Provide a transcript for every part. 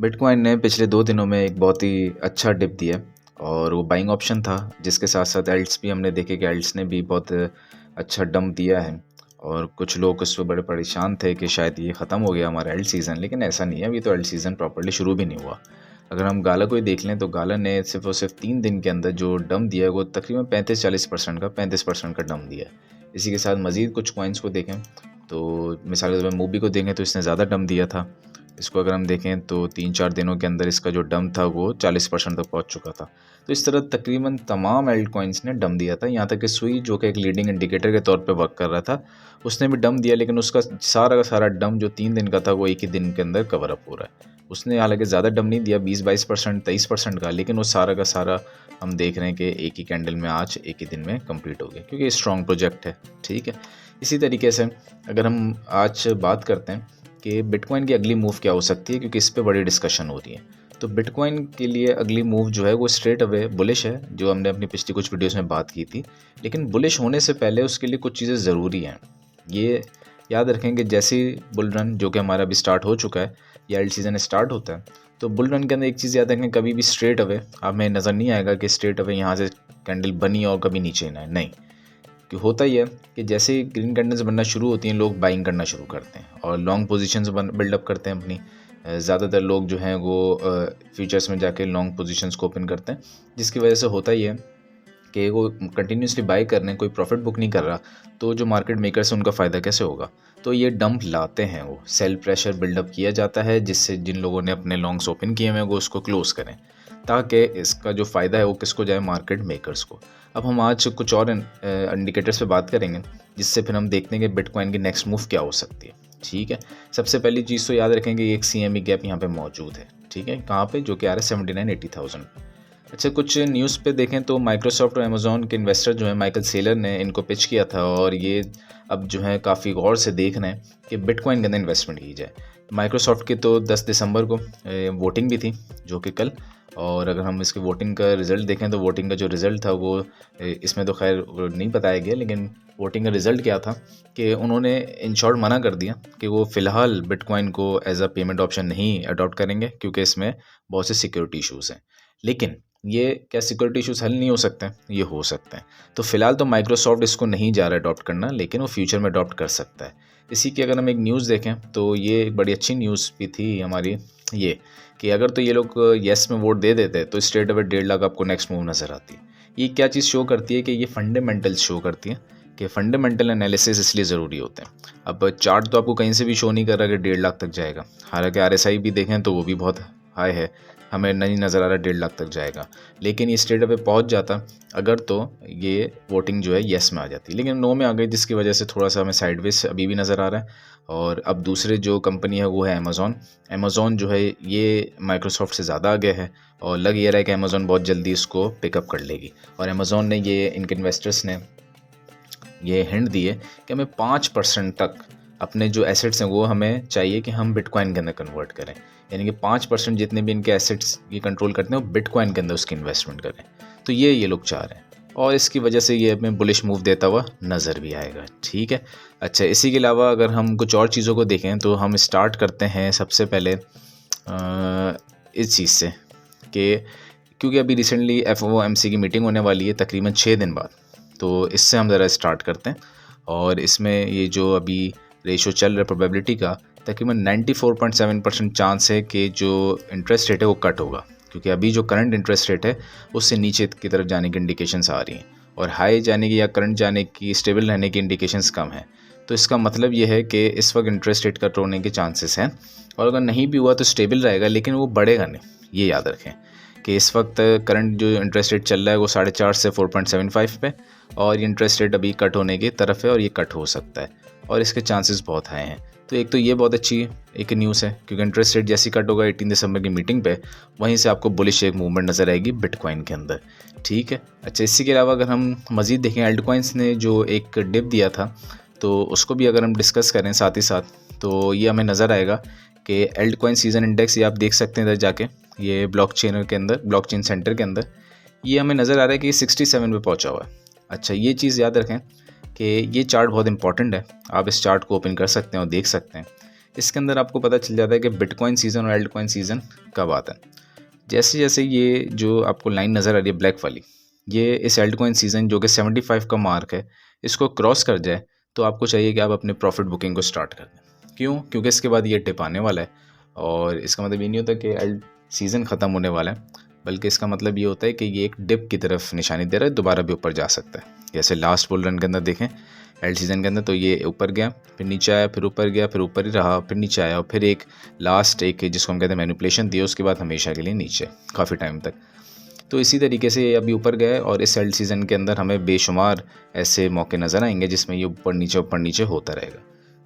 Bitcoin ने पिछले 2 दिनों में एक बहुत ही अच्छा डिप दिया और वो बाइंग ऑप्शन था, जिसके साथ साथ एल्ट्स भी हमने देखे कि एल्ट्स ने भी बहुत अच्छा डंप दिया है। और कुछ लोग उस पर बड़े परेशान थे कि शायद ये ख़त्म हो गया हमारा एल्ट सीज़न, लेकिन ऐसा नहीं है। अभी तो एल्ट सीज़न प्रॉपर्ली शुरू भी नहीं हुआ। अगर हम गाला को ही देख लें तो गाला ने सिर्फ और सिर्फ 3 दिन के अंदर जो डंप दिया है वो तकरीबन 35-40% का डंप दिया है। इसी के साथ मज़ीद कुछ कॉइन्स को देखें तो मिसाल के तौर पर मूवी को देखें तो इसने ज़्यादा डंप दिया था। इसको अगर हम देखें तो 3-4 दिनों के अंदर इसका जो डंप था वो 40% तक पहुंच चुका था। तो इस तरह तकरीबन तमाम एल्ट कॉइन्स ने डंप दिया था। यहाँ तक कि सुई जो कि एक लीडिंग इंडिकेटर के तौर पे वर्क कर रहा था, उसने भी डंप दिया, लेकिन उसका सारा का सारा डंप जो 3 दिन का था वो एक ही दिन के अंदर कवर अप हो रहा है। उसने हालांकि ज़्यादा डंप नहीं दिया, 20-22%, 23% का, लेकिन वो सारा का सारा हम देख रहे हैं कि एक ही कैंडल में आज एक ही दिन में कंप्लीट हो गया, क्योंकि स्ट्रॉन्ग प्रोजेक्ट है। ठीक है, इसी तरीके से अगर हम आज बात करते हैं कि बिटकॉइन की अगली मूव क्या हो सकती है, क्योंकि इस पे बड़ी डिस्कशन हो रही है। तो बिटकॉइन के लिए अगली मूव जो है वो स्ट्रेट अवे बुलिश है, जो हमने अपनी पिछली कुछ वीडियोस में बात की थी। लेकिन बुलिश होने से पहले उसके लिए कुछ चीज़ें ज़रूरी हैं। ये याद रखें कि जैसे बुल रन जो कि हमारा अभी स्टार्ट हो चुका है या एल्ट सीज़न स्टार्ट होता है, तो बुल रन के अंदर एक चीज़ याद रखें, कभी भी स्ट्रेट अवे हमें नज़र नहीं आएगा कि स्ट्रेट अवे यहाँ से कैंडल बनी और कभी नीचे ना, नहीं। कि होता ही है कि जैसे ही ग्रीन कैंडल्स बनना शुरू होती हैं, लोग बाइंग करना शुरू करते हैं और लॉन्ग पोजीशंस बिल्डअप करते हैं अपनी। ज़्यादातर लोग जो हैं वो फ्यूचर्स में जाके लॉन्ग पोजीशंस को ओपन करते हैं, जिसकी वजह से होता ही है कि वो कंटिन्यूसली बाई कर रहे हैं, कोई प्रॉफिट बुक नहीं कर रहा, तो जो मार्केट मेकर्स हैं उनका फ़ायदा कैसे होगा। तो ये डंप लाते हैं, वो सेल प्रेशर बिल्डअप किया जाता है, जिससे जिन लोगों ने अपने लॉन्ग्स ओपन किए हैं वो उसको क्लोज करें, ताकि इसका जो फ़ायदा है वो किसको जाए, मार्केट मेकर्स को। अब हम आज कुछ और इंडिकेटर्स पे बात करेंगे, जिससे फिर हम देखते हैं कि बिटकॉइन की नेक्स्ट मूव क्या हो सकती है। ठीक है, सबसे पहली चीज़ तो याद रखेंगे एक CME गैप यहाँ पे मौजूद है। ठीक है, कहाँ पे, जो कि आ रहा है 79-80,000। अच्छा, कुछ न्यूज़ पे देखें तो माइक्रोसॉफ्ट और अमेज़ॉन के इन्वेस्टर जो है माइकल सेलर ने इनको पिच किया था, और ये अब जो है काफ़ी गौर से देख रहे हैं कि बिटकॉइन के अंदर इन्वेस्टमेंट की जाए। माइक्रोसॉफ्ट की तो 10 दिसंबर को वोटिंग भी थी, जो कि कल। और अगर हम इसके वोटिंग का रिज़ल्ट देखें तो वोटिंग का जो रिज़ल्ट था वो इसमें तो खैर नहीं बताया गया, लेकिन वोटिंग का रिज़ल्ट क्या था कि उन्होंने इन शॉर्ट मना कर दिया कि वो फ़िलहाल बिटकॉइन को एज अ पेमेंट ऑप्शन नहीं अडॉप्ट करेंगे, क्योंकि इसमें बहुत से सिक्योरिटी इशूज़ हैं। लेकिन ये क्या सिक्योरिटी इशूज़ हल नहीं हो सकते हैं? ये हो सकते हैं। तो फ़िलहाल तो माइक्रोसॉफ्ट इसको नहीं जा रहा है अडॉप्ट करना, लेकिन वो फ्यूचर में अडॉप्ट कर सकता है। इसी की अगर हम एक न्यूज़ देखें तो ये एक बड़ी अच्छी न्यूज़ भी थी हमारी, ये कि अगर तो ये लोग येस में वोट दे देते तो स्ट्रेट अवे 1.5 लाख आपको नेक्स्ट मूव नज़र आती। ये क्या चीज़ शो करती है कि ये फंडामेंटल्स शो करती है कि फंडामेंटल एनालिसिस इसलिए ज़रूरी होते हैं। अब चार्ट तो आपको कहीं से भी शो नहीं कर रहा कि 1.5 लाख तक जाएगा, हालांकि RSI भी देखें तो वो भी बहुत हाई है, हमें नहीं नज़र आ रहा 1.5 लाख तक जाएगा। लेकिन ये स्ट्रेट अवे पहुंच जाता अगर तो ये वोटिंग जो है येस में आ जाती, लेकिन नो में आ गई, जिसकी वजह से थोड़ा सा हमें साइडवेज अभी भी नज़र आ रहा है। और अब दूसरे जो कंपनी है वो है अमेज़ॉन जो है ये माइक्रोसॉफ्ट से ज़्यादा आगे है, और लग ये रहा है कि अमेज़ॉन बहुत जल्दी इसको पिकअप कर लेगी। और अमेज़ॉन ने ये, इनके इन्वेस्टर्स ने ये हिंट दिए कि हमें 5% तक अपने जो एसेट्स हैं वो हमें चाहिए कि हम बिटकॉइन के अंदर कन्वर्ट करें, यानी कि 5% जितने भी इनके एसेट्स ये कंट्रोल करते हैं वो बिटकॉइन के अंदर उसकी इन्वेस्टमेंट करें। तो ये लोग चाह रहे हैं, और इसकी वजह से ये हमें बुलिश मूव देता हुआ नज़र भी आएगा। ठीक है, अच्छा, इसी के अलावा अगर हम कुछ और चीज़ों को देखें तो हम स्टार्ट करते हैं सबसे पहले इस चीज़ से कि क्योंकि अभी रिसेंटली FOMC की मीटिंग होने वाली है तकरीबन 6 दिन बाद, तो इससे हम ज़रा स्टार्ट करते हैं। और इसमें ये जो अभी रेशो चल रहा है प्रोबेबिलिटी का, तकरीबन 94.7% चांस है कि जो इंटरेस्ट रेट है वो कट होगा, क्योंकि अभी जो करंट इंटरेस्ट रेट है उससे नीचे की तरफ जाने की इंडिकेशंस आ रही हैं, और हाई जाने की या करंट जाने की, स्टेबल रहने की इंडिकेशंस कम है। तो इसका मतलब ये है कि इस वक्त इंटरेस्ट रेट कट होने के चांसेस हैं, और अगर नहीं भी हुआ तो स्टेबल रहेगा, लेकिन वो बढ़ेगा नहीं। ये याद रखें कि इस वक्त करंट जो इंटरेस्ट रेट चल रहा है वो 4.5 से 4.75 पे, और ये इंटरेस्ट रेट अभी कट होने की तरफ है, और ये कट हो सकता है, और इसके चांसेस बहुत हाई हैं। तो एक तो ये बहुत अच्छी एक न्यूज़ है, क्योंकि इंटरेस्ट रेट जैसी कट होगा 18 दिसंबर की मीटिंग पे, वहीं से आपको बुलिश एक मूवमेंट नज़र आएगी बिटकॉइन के अंदर। ठीक है, अच्छा, इसी के अलावा अगर हम मज़ीद देखें, एल्ट कॉइन्स ने जो एक डिप दिया था तो उसको भी अगर हम डिस्कस करें साथ ही साथ, तो ये हमें नज़र आएगा कि एल्ट कॉइन सीजन इंडेक्स, ये आप देख सकते हैं इधर जाके, ये ब्लॉकचेन के अंदर, ब्लॉकचेन सेंटर के अंदर, ये हमें नज़र आ रहा है कि 67 पे पहुंचा हुआ है। अच्छा, ये चीज़ याद रखें कि ये चार्ट बहुत इंपॉर्टेंट है, आप इस चार्ट को ओपन कर सकते हैं और देख सकते हैं इसके अंदर आपको पता चल जाता है कि बिटकॉइन सीज़न और एल्ट कॉइन सीज़न कब आता है। जैसे जैसे ये जो आपको लाइन नज़र आ रही है ब्लैक वाली, ये इस एल्ट कॉइन सीज़न जो कि 75 का मार्क है, इसको क्रॉस कर जाए तो आपको चाहिए कि आप अपने प्रॉफिट बुकिंग को स्टार्ट कर दें। क्यों? क्योंकि इसके बाद ये टिप आने वाला है और इसका मतलब ये नहीं होता कि एल्ट सीज़न ख़त्म होने वाला है, बल्कि इसका मतलब ये होता है कि ये एक डिप की तरफ निशानी दे रहा है, दोबारा भी ऊपर जा सकता है। जैसे लास्ट बुल रन के अंदर देखें एल्ट सीज़न के अंदर, तो ये ऊपर गया, फिर नीचे आया, फिर ऊपर गया, फिर ऊपर ही रहा, फिर नीचे आया और फिर एक लास्ट एक जिसको हम कहते हैं मैनिपुलेशन दिया, उसके बाद हमेशा के लिए नीचे काफ़ी टाइम तक। तो इसी तरीके से ये अभी ऊपर गया है और इस एल्ट सीज़न के अंदर हमें बेशुमार ऐसे मौके नज़र आएंगे जिसमें ये ऊपर नीचे होता रहेगा।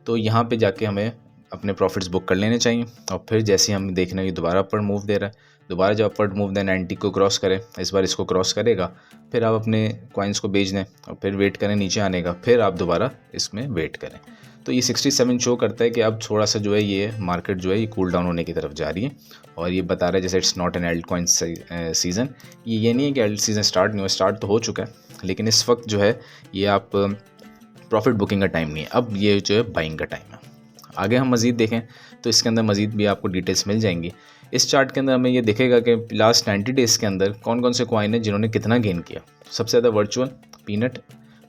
तो यहाँ पे जाके हमें अपने प्रॉफिट्स बुक कर लेने चाहिए और फिर जैसे हम देख रहे हैं ये दोबारा अपवर्ड मूव दे रहा है, दोबारा जब अपवर्ड मूव दें 90 को क्रॉस करें, इस बार इसको क्रॉस करेगा, फिर आप अपने कॉइन्स को बेच दें और फिर वेट करें नीचे आने का, फिर आप दोबारा इसमें वेट करें। तो ये 67 शो करता है कि अब थोड़ा सा जो है ये मार्केट जो है ये कूल डाउन होने की तरफ जा रही है और ये बता रहा है जैसे it's not an Alt coin season. ये नहीं है कि एल्ट सीज़न स्टार्ट नहीं हुआ, स्टार्ट तो हो चुका है, लेकिन इस वक्त जो है ये आप प्रॉफिट बुकिंग का टाइम नहीं है, अब ये जो है बाइंग का टाइम है। आगे हम मज़ीद देखें तो इसके अंदर मज़ीद भी आपको डिटेल्स मिल जाएंगी। इस चार्ट के अंदर हमें ये दिखेगा कि लास्ट 90 डेज़ के अंदर कौन कौन से कॉइन है जिन्होंने कितना गेन किया। सबसे ज़्यादा वर्चुअल, पीनट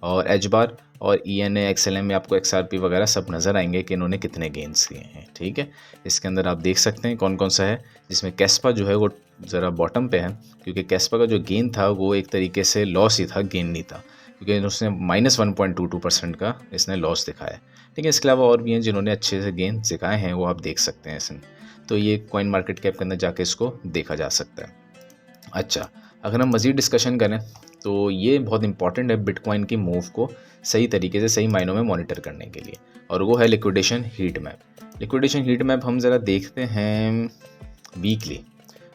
और एच बार और ENA XLM में आपको XRP वगैरह सब नज़र आएंगे कि इन्होंने कितने गेंस किए हैं। ठीक है, इसके अंदर आप देख सकते हैं कौन कौन सा है, जिसमें कैस्पा जो है वो ज़रा बॉटम पे है, क्योंकि कैस्पा का जो गेन था वो एक तरीके से लॉस ही था, गेन नहीं था, क्योंकि उसने -1.22% का इसने लॉस दिखाया। ठीक है, इसके अलावा और भी हैं जिन्होंने अच्छे से गेन दिखाए हैं, वो आप देख सकते हैं इसमें। तो ये कॉइन मार्केट कैप के अंदर जाके इसको देखा जा सकता है। अच्छा, अगर हम मज़ीद डिस्कशन करें तो ये बहुत इंपॉर्टेंट है बिटकॉइन की मूव को सही तरीके से सही मायनों में मॉनिटर करने के लिए, और वो है liquidation heat map. Liquidation heat map हम ज़रा देखते हैं वीकली,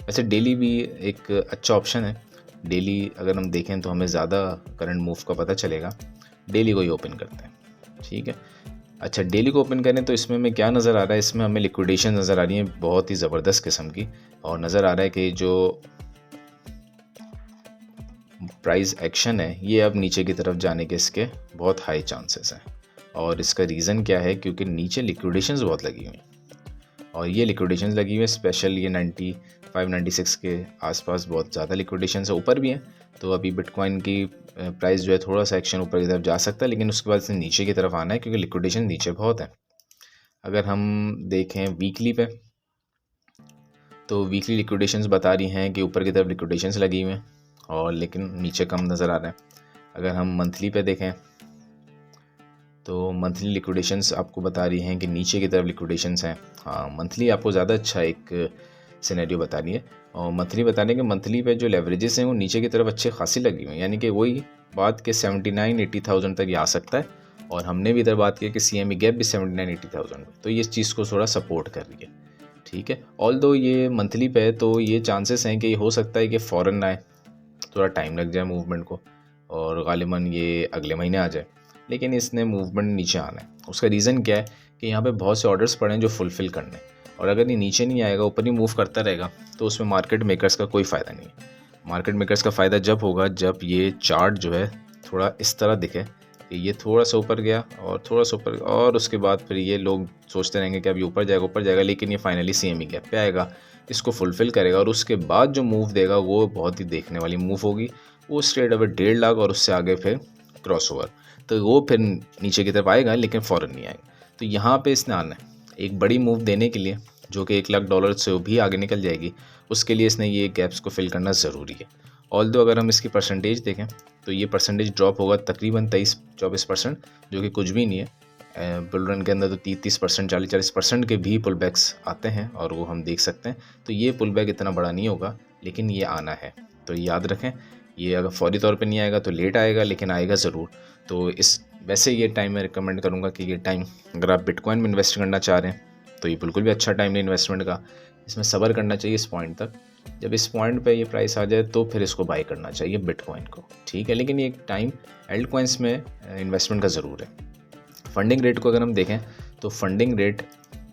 वैसे डेली भी एक अच्छा ऑप्शन है। डेली अगर हम देखें तो हमें ज़्यादा करंट मूव का पता चलेगा। डेली को ही ओपन करते हैं। ठीक है, अच्छा डेली को ओपन करें तो इसमें हमें क्या नज़र आ रहा है, इसमें हमें लिक्विडेशन नज़र आ रही है बहुत ही ज़बरदस्त किस्म की, और नज़र आ रहा है कि जो प्राइस एक्शन है ये अब नीचे की तरफ जाने के इसके बहुत हाई चांसेस हैं। और इसका रीज़न क्या है, क्योंकि नीचे लिक्विडेशंस बहुत लगी हुई हैं और ये लिक्विडेशंस लगी हुई है स्पेशल ये 95-96 के आसपास बहुत ज़्यादा लिक्विडेशंस है, ऊपर भी हैं। तो अभी बिटकॉइन की प्राइस जो है थोड़ा सा एक्शन ऊपर की तरफ जा सकता है, लेकिन उसके बाद से नीचे की तरफ आना है क्योंकि लिक्विडेशन नीचे बहुत है। अगर हम देखें वीकली पे तो वीकली लिक्विडेशंस बता रही हैं कि ऊपर की तरफ लिक्विडेशंस लगी हुई हैं और लेकिन नीचे कम नज़र आ रहा है। अगर हम मंथली पे देखें तो मंथली लिक्विडेशंस आपको बता रही हैं कि नीचे की तरफ लिक्विडेशंस हैं। हाँ, मंथली आपको ज़्यादा अच्छा एक सिनेरियो बता रही है, और मंथली बता रही है कि मंथली पे जो लेवरेजेस हैं वो नीचे की तरफ अच्छे खासी लगी हुई हैं, यानी कि वही बात के 79-80,000 तक ये आ सकता है। और हमने भी इधर बात की कि CME गैप भी 79-80,000, तो ये इस चीज़ को थोड़ा सपोर्ट कर रही है। ठीक है, ऑल्दो ये मंथली पे है तो ये चांसेस हैं कि हो सकता है कि फ़ौरन आए, थोड़ा टाइम लग जाए मूवमेंट को, और गालिबन ये अगले महीने आ जाए, लेकिन इसने मूवमेंट नीचे आना है। उसका रीज़न क्या है कि यहाँ पे बहुत से ऑर्डर्स पड़े हैं जो फुलफ़िल करने, और अगर ये नीचे नहीं आएगा, ऊपर ही मूव करता रहेगा, तो उसमें मार्केट मेकर्स का कोई फ़ायदा नहीं है। मार्केट मेकर्स का फ़ायदा जब होगा जब ये चार्ट जो है थोड़ा इस तरह दिखे कि ये थोड़ा सा ऊपर गया और थोड़ा सा ऊपर, और उसके बाद फिर ये लोग सोचते रहेंगे कि अब ये ऊपर जाएगा, लेकिन ये फाइनली CME गैप पे आएगा, इसको फुलफ़िल करेगा, और उसके बाद जो मूव देगा वो बहुत ही देखने वाली मूव होगी। वो स्ट्रेट अवे 1.5 लाख और उससे आगे फिर क्रॉस ओवर, तो वो फिर नीचे की तरफ आएगा लेकिन फ़ौरन नहीं आएगा। तो यहाँ पे इसने आना है एक बड़ी मूव देने के लिए जो कि $1 लाख से भी आगे निकल जाएगी, उसके लिए इसने ये गैप्स को फिल करना ज़रूरी है। ऑल्दो अगर हम इसकी परसेंटेज देखें तो ये परसेंटेज ड्रॉप होगा तकरीबन 23-24%, जो कि कुछ भी नहीं है। बुल रन के अंदर तो 30-30%, 40-40% के भी पुल बैक्स आते हैं और वो हम देख सकते हैं। तो ये पुल बैक इतना बड़ा नहीं होगा, लेकिन ये आना है, तो याद रखें। ये अगर फौरी तौर पे नहीं आएगा तो लेट आएगा, लेकिन आएगा ज़रूर। तो इस वैसे ये टाइम मैं रिकमेंड करूँगा कि ये टाइम अगर आप बिटकॉइन में इन्वेस्ट करना चाह रहे हैं तो ये बिल्कुल भी अच्छा टाइम नहीं इन्वेस्टमेंट का। इसमें सब्र करना चाहिए इस पॉइंट तक, जब इस पॉइंट पे ये प्राइस आ जाए तो फिर इसको बाई करना चाहिए बिटकॉइन को। ठीक है, लेकिन ये एक टाइम एल्ट कॉइन्स में इन्वेस्टमेंट का ज़रूर है। फंडिंग रेट को अगर हम देखें तो फंडिंग रेट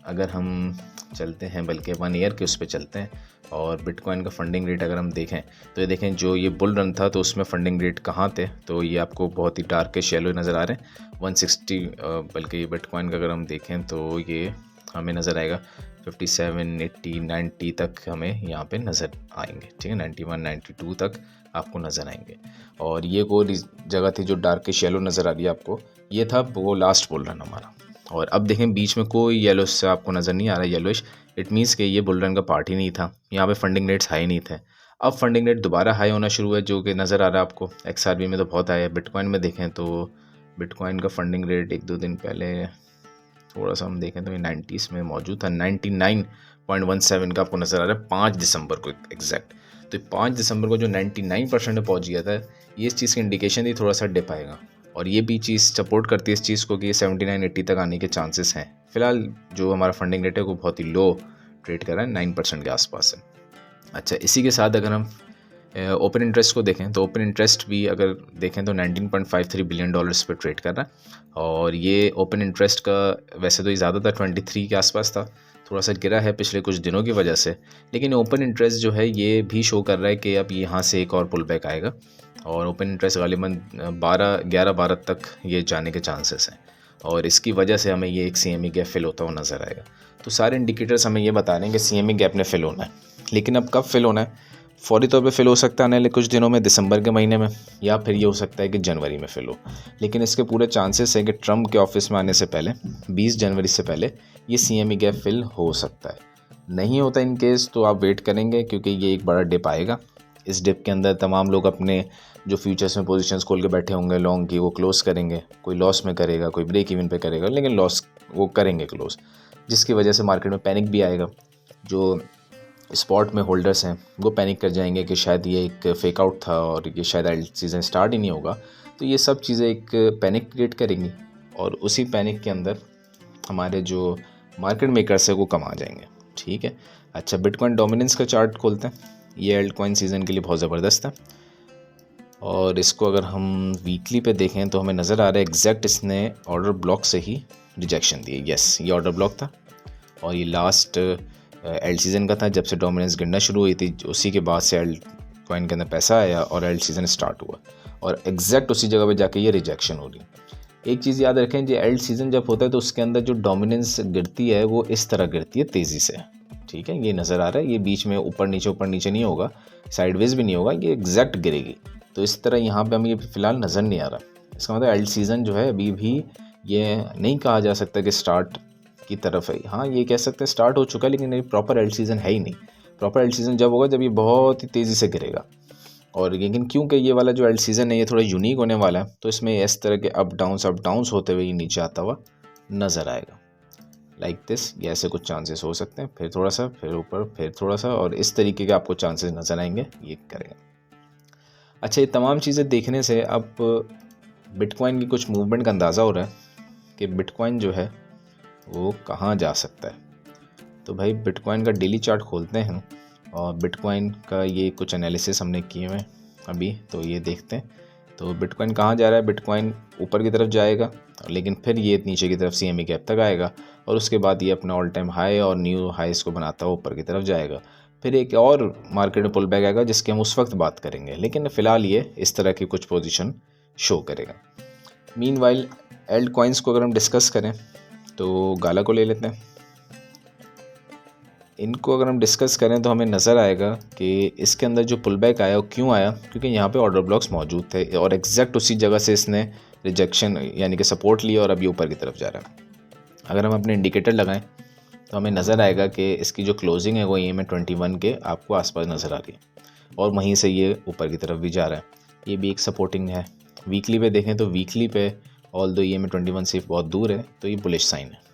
अगर हम चलते हैं बल्कि 1 ईयर के उस पर चलते हैं, और बिटकॉइन का फंडिंग रेट अगर हम देखें तो ये देखें जो ये बुल रन था तो उसमें फंडिंग रेट कहाँ थे, तो ये आपको बहुत ही डार्क के शैलो नज़र आ रहे हैं 160, बल्कि ये बिटकॉइन का अगर हम देखें तो ये हमें नज़र आएगा 57, 80, 90 तक हमें यहाँ पे नज़र आएंगे, ठीक है, 91, 92 तक आपको नज़र आएंगे। और ये वो जगह थी जो डार्किश येलो नज़र आ रही है आपको, ये था वो लास्ट बुल रन हमारा। और अब देखें बीच में कोई येलो से आपको नज़र नहीं आ रहा येलोइश, इट मीन्स कि ये बुल रन का पार्ट ही नहीं था, यहाँ पे फंडिंग रेट्स हाई नहीं थे। अब फंडिंग रेट दोबारा हाई होना शुरू है, जो कि नज़र आ रहा है आपको XRP में तो बहुत हाई है। बिटकॉइन में देखें तो बिटकॉइन का फंडिंग रेट 1-2 दिन पहले थोड़ा सा हम देखें तो ये 90s में मौजूद था, 99.17 का आपको नज़र आ रहा है 5 दिसंबर को एग्जैक्ट। तो 5 दिसंबर को जो 99% में पहुंच गया था, ये इस चीज़ की इंडिकेशन थी थोड़ा सा डिप आएगा, और ये भी चीज़ सपोर्ट करती है इस चीज़ को कि 79-80 तक आने के चांसेस हैं। फिलहाल जो हमारा फंडिंग रेट है वो बहुत ही लो ट्रेड कर रहा है, 9% के आसपास है। अच्छा, इसी के साथ अगर हम ओपन इंटरेस्ट को देखें तो ओपन इंटरेस्ट भी अगर देखें तो 19.53 बिलियन डॉलर्स पर ट्रेड कर रहा है। और ये ओपन इंटरेस्ट का वैसे तो ये ज़्यादा था, 23 के आसपास था, थोड़ा सा गिरा है पिछले कुछ दिनों की वजह से, लेकिन ओपन इंटरेस्ट जो है ये भी शो कर रहा है कि अब यहाँ से एक और पुल बैक आएगा, और ओपन इंटरेस्ट गालिबन 11-12 तक ये जाने के चांसेस हैं, और इसकी वजह से हमें ये एक CME गैप फिल होता हुआ नज़र आएगा। तो सारे इंडिकेटर्स हमें ये बता रहे हैं कि CME गैप ने फिल होना है, लेकिन अब कब फिल होना है? फौरी तौर पे फिल हो सकता है आने वाले कुछ दिनों में, दिसंबर के महीने में, या फिर ये हो सकता है कि जनवरी में फिल हो। लेकिन इसके पूरे चांसेस हैं कि ट्रम्प के ऑफिस में आने से पहले 20 जनवरी से पहले ये CME गैप फिल हो सकता है। नहीं होता इन केस तो आप वेट करेंगे, क्योंकि ये एक बड़ा डिप आएगा। इस डिप के अंदर तमाम लोग अपने जो फ्यूचर्स में पोजीशंस खोल के बैठे होंगे लॉन्ग की, वो क्लोज करेंगे, कोई लॉस में करेगा, कोई ब्रेक इवन पे करेगा, लेकिन लॉस वो करेंगे क्लोज, जिसकी वजह से मार्केट में पैनिक भी आएगा। जो स्पॉट में होल्डर्स हैं वो पैनिक कर जाएंगे कि शायद ये एक फेक आउट था और ये शायद सीज़न स्टार्ट ही नहीं होगा। तो ये सब चीज़ें एक पैनिक क्रिएट करेंगी, और उसी पैनिक के अंदर हमारे जो मार्केट मेकर्स है वो कमा जाएंगे, ठीक है। अच्छा, बिटकॉइन डोमिनेंस का चार्ट खोलते हैं। ये एल्ट कॉइन सीज़न के लिए बहुत ज़बरदस्त है, और इसको अगर हम वीकली पे देखें तो हमें नज़र आ रहा है एग्जैक्ट इसने ऑर्डर ब्लॉक से ही रिजेक्शन दी है। यस, ये ऑर्डर ब्लॉक था, और ये लास्ट एल्ट सीज़न का था, जब से डोमिनेंस गिरना शुरू हुई थी, उसी के बाद से एल्ट कॉइन के अंदर पैसा आया और एल्ट सीज़न स्टार्ट हुआ, और एग्जैक्ट उसी जगह पे जाके ये रिजेक्शन हो रही। एक चीज़ याद रखें, जो एल्ट सीज़न जब होता है तो उसके अंदर जो डोमिनेंस गिरती है वो इस तरह गिरती है तेज़ी से, ठीक है। ये नज़र आ रहा है, ये बीच में ऊपर नीचे नहीं होगा, साइडवेज भी नहीं होगा, ये एग्जैक्ट गिरेगी। तो इस तरह यहाँ पे हमें ये फ़िलहाल नज़र नहीं आ रहा। इसका मतलब एल्ट सीज़न जो है अभी भी ये नहीं कहा जा सकता कि स्टार्ट की तरफ है। हाँ, ये कह सकते हैं स्टार्ट हो चुका है, लेकिन ये प्रॉपर एल्ट सीज़न है ही नहीं। प्रॉपर एल्ट सीज़न जब होगा जब ये बहुत ही तेज़ी से गिरेगा। और लेकिन क्योंकि ये वाला जो एल्ट सीज़न है ये थोड़ा यूनिक होने वाला है, तो इसमें इस तरह के अप डाउन्स होते हुए ये नीचे आता हुआ नज़र आएगा, लाइक दिस। ये ऐसे कुछ चांसेस हो सकते हैं, फिर थोड़ा सा, फिर ऊपर, फिर थोड़ा सा, और इस तरीके के आपको चांसेस नज़र आएंगे ये करेगा। अच्छा, ये तमाम चीज़ें देखने से अब बिटकॉइन की कुछ मूवमेंट का अंदाज़ा हो रहा है कि बिटकॉइन जो है वो कहाँ जा सकता है। तो भाई बिटकॉइन का डेली चार्ट खोलते हैं, और बिटकॉइन का ये कुछ एनालिसिस हमने किए हुए अभी, तो ये देखते हैं। तो बिटकॉइन कहाँ जा रहा है? बिटकॉइन ऊपर की तरफ जाएगा, लेकिन फिर ये नीचे की तरफ CME गैप तक आएगा, और उसके बाद ये अपना ऑल टाइम हाई और न्यू हाईस को बनाता हुआ ऊपर की तरफ जाएगा। फिर एक और मार्केट में पुल बैक आएगा जिसकी हम उस वक्त बात करेंगे, लेकिन फ़िलहाल ये इस तरह की कुछ पोजीशन शो करेगा। मीनवाइल एल्ट कॉइन्स को अगर हम डिस्कस करें तो गाला को ले लेते हैं। इनको अगर हम डिस्कस करें तो हमें नज़र आएगा कि इसके अंदर जो पुल बैक आया वो क्यों आया, क्योंकि यहाँ पे ऑर्डर ब्लॉक्स मौजूद थे, और एग्जैक्ट उसी जगह से इसने रिजेक्शन यानी कि सपोर्ट लिया और अभी ऊपर की तरफ जा रहा है। अगर हम अपने इंडिकेटर लगाएं तो हमें नज़र आएगा कि इसकी जो क्लोजिंग है वो EMA 21 के आपको आसपास नज़र आ रही है, और वहीं से ये ऊपर की तरफ भी जा रहा है। ये भी एक सपोर्टिंग है। वीकली पे देखें तो वीकली पे ऑल्दो EMA 21 से बहुत दूर है, तो ये बुलिश साइन है।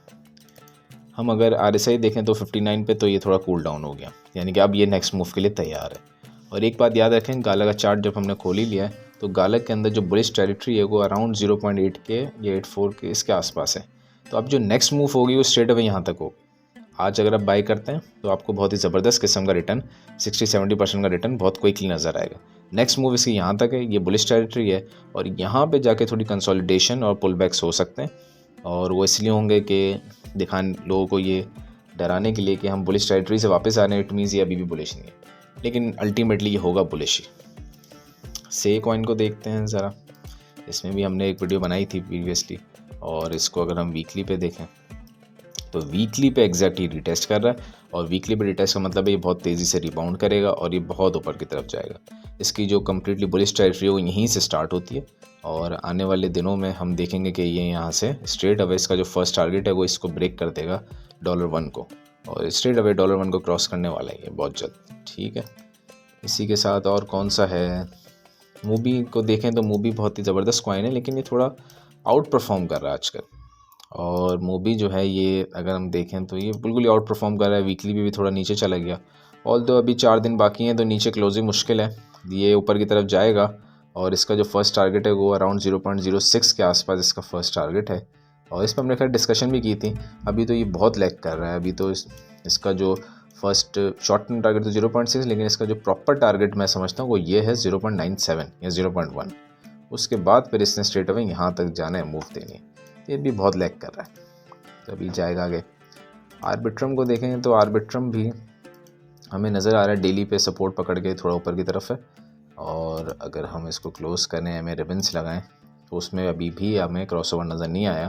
हम अगर RSI देखें तो 59 पे, तो ये थोड़ा कूल डाउन हो गया, यानी कि अब ये नेक्स्ट मूव के लिए तैयार है। और एक बात याद रखें, गाला का चार्ट जब हमने खोल ही लिया है तो गाला के अंदर जो बुलिश टेरिटरी है वो अराउंड 0.8 के या 84 के इसके आसपास है। तो अब जो नेक्स्ट मूव होगी वो स्ट्रेट अवे यहाँ तक होगी। आज अगर आप बाई करते हैं तो आपको बहुत ही ज़बरदस्त किस्म का रिटर्न, 60-70% का रिटर्न बहुत क्विकली नज़र आएगा। नेक्स्ट मूव इसकी यहाँ तक है, ये बुलिश टेरिटरी है, और यहाँ पे जाके थोड़ी कंसोलिडेशन और पुल बैक्स हो सकते हैं, और वो इसलिए होंगे कि दिखाने लोगों को ये डराने के लिए कि हम बुलिश टेरिटरी से वापस आ रहे हैं, इट मीन्स ये अभी भी बुलिश नहीं है, लेकिन अल्टीमेटली ये होगा बुलिश ही। से कॉइन को देखते हैं ज़रा, इसमें भी हमने एक वीडियो बनाई थी प्रीवियसली, और इसको अगर हम वीकली पे देखें तो वीकली पे एग्जैक्टली रिटेस्ट कर रहा है, और वीकली पे रिटेस्ट का मतलब है ये बहुत तेज़ी से रिबाउंड करेगा और ये बहुत ऊपर की तरफ जाएगा। इसकी जो कम्प्लीटली बुलिश टेरिटरी है वो यहीं से स्टार्ट होती है, और आने वाले दिनों में हम देखेंगे कि ये यहाँ से स्ट्रेट अवे इसका जो फर्स्ट टारगेट है वो इसको ब्रेक कर देगा $1 को, और स्ट्रेट अवे $1 को क्रॉस करने वाला है ये बहुत जल्द। ठीक है, इसी के साथ और कौन सा है, मूवी को देखें तो मूवी बहुत ही ज़बरदस्त कॉइन है, लेकिन ये थोड़ा आउट परफॉर्म कर रहा है आजकल। और मूवी जो है ये अगर हम देखें तो ये बिल्कुल ही आउट परफॉर्म कर रहा है, वीकली भी थोड़ा नीचे चला गया। ऑल्दो अभी 4 दिन बाकी हैं तो नीचे क्लोजिंग मुश्किल है, ये ऊपर की तरफ जाएगा, और इसका जो फर्स्ट टारगेट है वो अराउंड 0.06 के आसपास इसका फर्स्ट टारगेट है। और इस पर हमने खैर डिस्कशन भी की थी। अभी तो ये बहुत लैग कर रहा है, अभी तो इसका जो फर्स्ट शॉर्ट टर्म टारगेट तो 0.6, लेकिन इसका जो प्रॉपर टारगेट मैं समझता हूँ वो ये है 0.97 या 0.1। उसके बाद फिर इसने स्ट्रेट अवे यहाँ तक जाना है, मूव देनी है। ये भी बहुत लैग कर रहा है, तो अभी जाएगा आगे। आर्बिट्रम को देखेंगे तो आर्बिट्रम भी हमें नज़र आ रहा है डेली पे सपोर्ट पकड़ के थोड़ा ऊपर की तरफ है, और अगर हम इसको क्लोज़ करें, हमें रिबन्स लगाएं, तो उसमें अभी भी हमें क्रॉसओवर नज़र नहीं आया,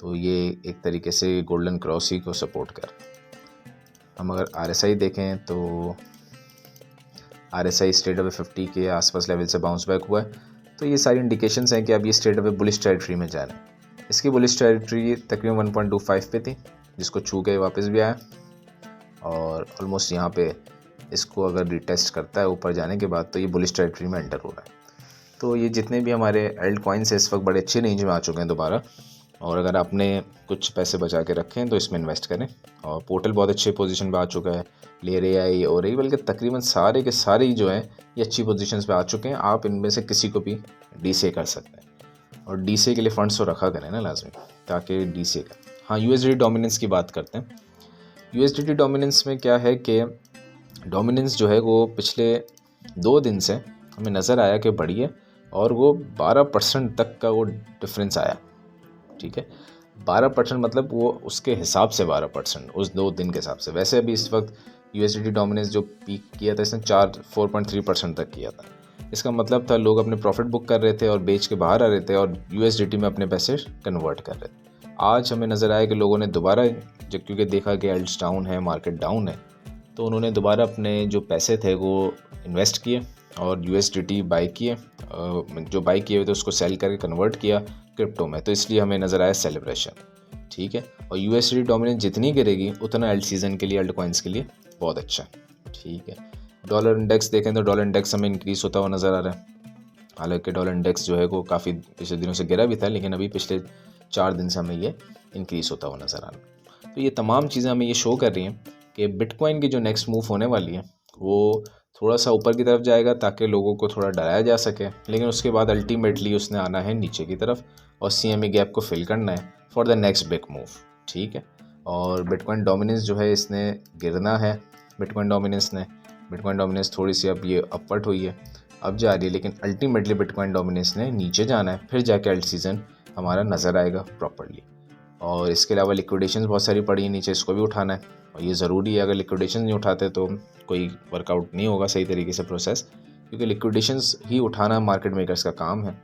तो ये एक तरीके से गोल्डन क्रॉस ही को सपोर्ट कर। हम अगर RSI देखें तो RSI स्ट्रेट अवे 50 के आसपास लेवल से बाउंस बैक हुआ है, तो ये सारी इंडिकेशंस हैं कि अब ये स्ट्रेट अवे बुलिश टेरिटरी में जा रहे हैं। इसकी बुलिश टेरिटरी तकरीबन 1.25 पे थी, जिसको छू के वापस भी आया, और ऑलमोस्ट यहाँ पे इसको अगर रिटेस्ट करता है ऊपर जाने के बाद तो ये बुलिश टेरिटरी में एंटर हो रहा है। तो ये जितने भी हमारे एल्ट कॉइन्स है इस वक्त बड़े अच्छे रेंज में आ चुके हैं दोबारा, और अगर आपने कुछ पैसे बचा के रखे हैं तो इसमें इन्वेस्ट करें। और पोर्टल बहुत अच्छे पोजीशन पे आ चुका है, लेयर AI और AI बल्कि तकरीबन सारे के सारे ही जो हैं ये अच्छी पोजीशंस पे आ चुके हैं। आप इनमें से किसी को भी DCA कर सकते हैं, और DCA के लिए फंड्स तो रखा करें ना लाजमी, ताकि DCA का। हाँ, USDT डोमिनेंस की बात करते हैं। USDT डोमिनेंस में क्या है कि डोमिनेंस जो है वो पिछले 2 दिन से हमें नज़र आया कि बढ़ी है, और वो 12% तक का वो डिफरेंस आया। ठीक है, 12% मतलब वो उसके हिसाब से 12% उस 2 दिन के हिसाब से। वैसे अभी इस वक्त USDT डोमिनेंस जो पीक किया था इसने 4.3% तक किया था। इसका मतलब था लोग अपने प्रॉफिट बुक कर रहे थे और बेच के बाहर आ रहे थे और USDT में अपने पैसे कन्वर्ट कर रहे थे। आज हमें नज़र आया कि लोगों ने दोबारा, जब क्योंकि देखा कि एल्ट्स डाउन है, मार्केट डाउन है, तो उन्होंने दोबारा अपने जो पैसे थे वो इन्वेस्ट किए और USDT बाई किए, जो बाई किए हुए थे उसको सेल करके कन्वर्ट किया क्रिप्टो में, तो इसलिए हमें नज़र आया सेलिब्रेशन। ठीक है, और USDT डोमिनेंस जितनी गिरेगी उतना एल्ट सीज़न के लिए, एल्ट कॉइन्स के लिए बहुत अच्छा है। ठीक है, डॉलर इंडेक्स देखें तो डॉलर इंडेक्स हमें इंक्रीज़ होता हुआ नज़र आ रहा है। हालांकि डॉलर इंडेक्स जो है वो काफ़ी पिछले दिनों से गिरा भी था, लेकिन अभी पिछले 4 दिन से हमें ये इंक्रीज़ होता हुआ नज़र आ रहा है। तो ये तमाम चीज़ें हमें ये शो कर रही हैं कि बिटकॉइन की जो नेक्स्ट मूव होने वाली है वो थोड़ा सा ऊपर की तरफ जाएगा ताकि लोगों को थोड़ा डराया जा सके, लेकिन उसके बाद अल्टीमेटली उसने आना है नीचे की तरफ और CME गैप को फिल करना है for the next big move. ठीक है, और बिटकॉइन डोमिनेंस जो है इसने गिरना है। बिटकॉइन डोमिनेंस थोड़ी सी अब ये अपवर्ड हुई है, अब जा रही है, लेकिन अल्टीमेटली बिटकॉइन डोमिनेंस ने नीचे जाना है, फिर जाके अल्ट सीज़न हमारा नज़र आएगा प्रॉपर्ली। और इसके अलावा लिक्विडेशंस बहुत सारी पड़ी हैं नीचे, इसको भी उठाना है, और ये ज़रूरी है। अगर लिक्विडेशन नहीं उठाते तो कोई वर्कआउट नहीं होगा सही तरीके से प्रोसेस, क्योंकि लिक्विडेशंस ही उठाना मार्केट मेकर्स का काम है,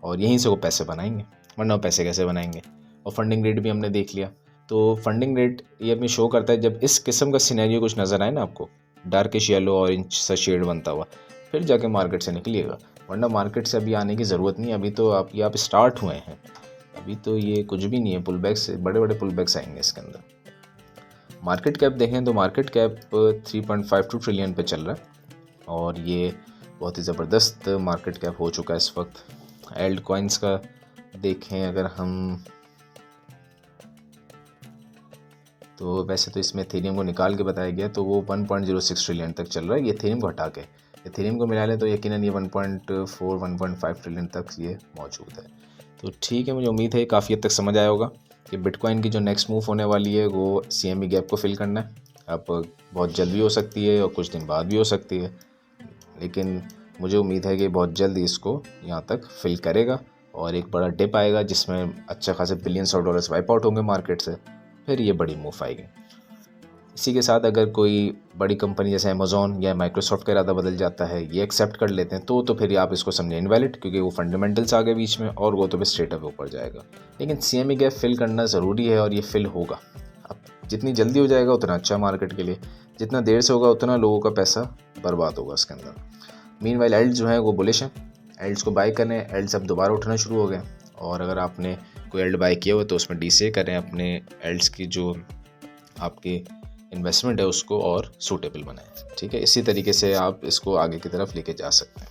और यहीं से वो पैसे बनाएंगे, वरना वो पैसे कैसे बनाएंगे। और फंडिंग रेट भी हमने देख लिया, तो फंडिंग रेट ये हमें शो करता है जब इस किस्म का सिनेरियो कुछ नज़र आए ना आपको, डार्किश येलो ऑरेंज सा शेड बनता हुआ, फिर जाके मार्केट से निकलिएगा, वरना मार्केट से अभी आने की ज़रूरत नहीं। अभी तो आप स्टार्ट हुए हैं, अभी तो ये कुछ भी नहीं है। पुल बैक्स, बड़े बड़े पुल बैक्स आएंगे इसके अंदर। मार्केट कैप देखें तो मार्केट कैप 3.52 ट्रिलियन पे चल रहा है, और ये बहुत ही ज़बरदस्त मार्केट कैप हो चुका है इस वक्त। एल्ट कॉइन्स का देखें अगर हम, तो वैसे तो इसमें एथेरियम को निकाल के बताया गया तो वो 1.06 ट्रिलियन तक चल रहा है। ये एथेरियम को हटा के एथेरियम को मिला लें तो यकीनन ये 1.5 ट्रिलियन तक ये मौजूद है। तो ठीक है, मुझे उम्मीद है काफ़ी हद तक समझ आया होगा कि बिटकॉइन की जो नेक्स्ट मूव होने वाली है वो CME गैप को फिल करना है। अब बहुत जल्द भी हो सकती है और कुछ दिन बाद भी हो सकती है, लेकिन मुझे उम्मीद है कि बहुत जल्द इसको यहाँ तक फिल करेगा और एक बड़ा डिप आएगा जिसमें अच्छा खासे billions of dollars wipe out होंगे मार्केट से, फिर ये बड़ी मूव आएगी। इसी के साथ अगर कोई बड़ी कंपनी जैसे अमेज़ॉन या माइक्रोसॉफ्ट का इरादा बदल जाता है, ये एक्सेप्ट कर लेते हैं, तो फिर आप इसको समझें इनवैलिड, क्योंकि वो फंडामेंटल्स आ गए बीच में और वो तो फिर स्ट्रेट अप ऊपर जाएगा। लेकिन CME गैप फिल करना ज़रूरी है और ये फिल होगा। अब जितनी जल्दी हो जाएगा उतना अच्छा मार्केट के लिए, जितना देर से होगा उतना लोगों का पैसा बर्बाद होगा उसके अंदर। मीनवाइल एल्ड्स जो है वो बुलिश हैं, एल्ड्स को बाय करें, एल्ड्स अब दोबारा उठना शुरू हो गए। और अगर आपने कोई एल्ड बाय किया हुआ तो उसमें डीसीए करें, अपने एल्ड्स की जो आपकी इन्वेस्टमेंट है उसको और सूटेबल बनाएं। ठीक है, इसी तरीके से आप इसको आगे की तरफ लेके जा सकते हैं।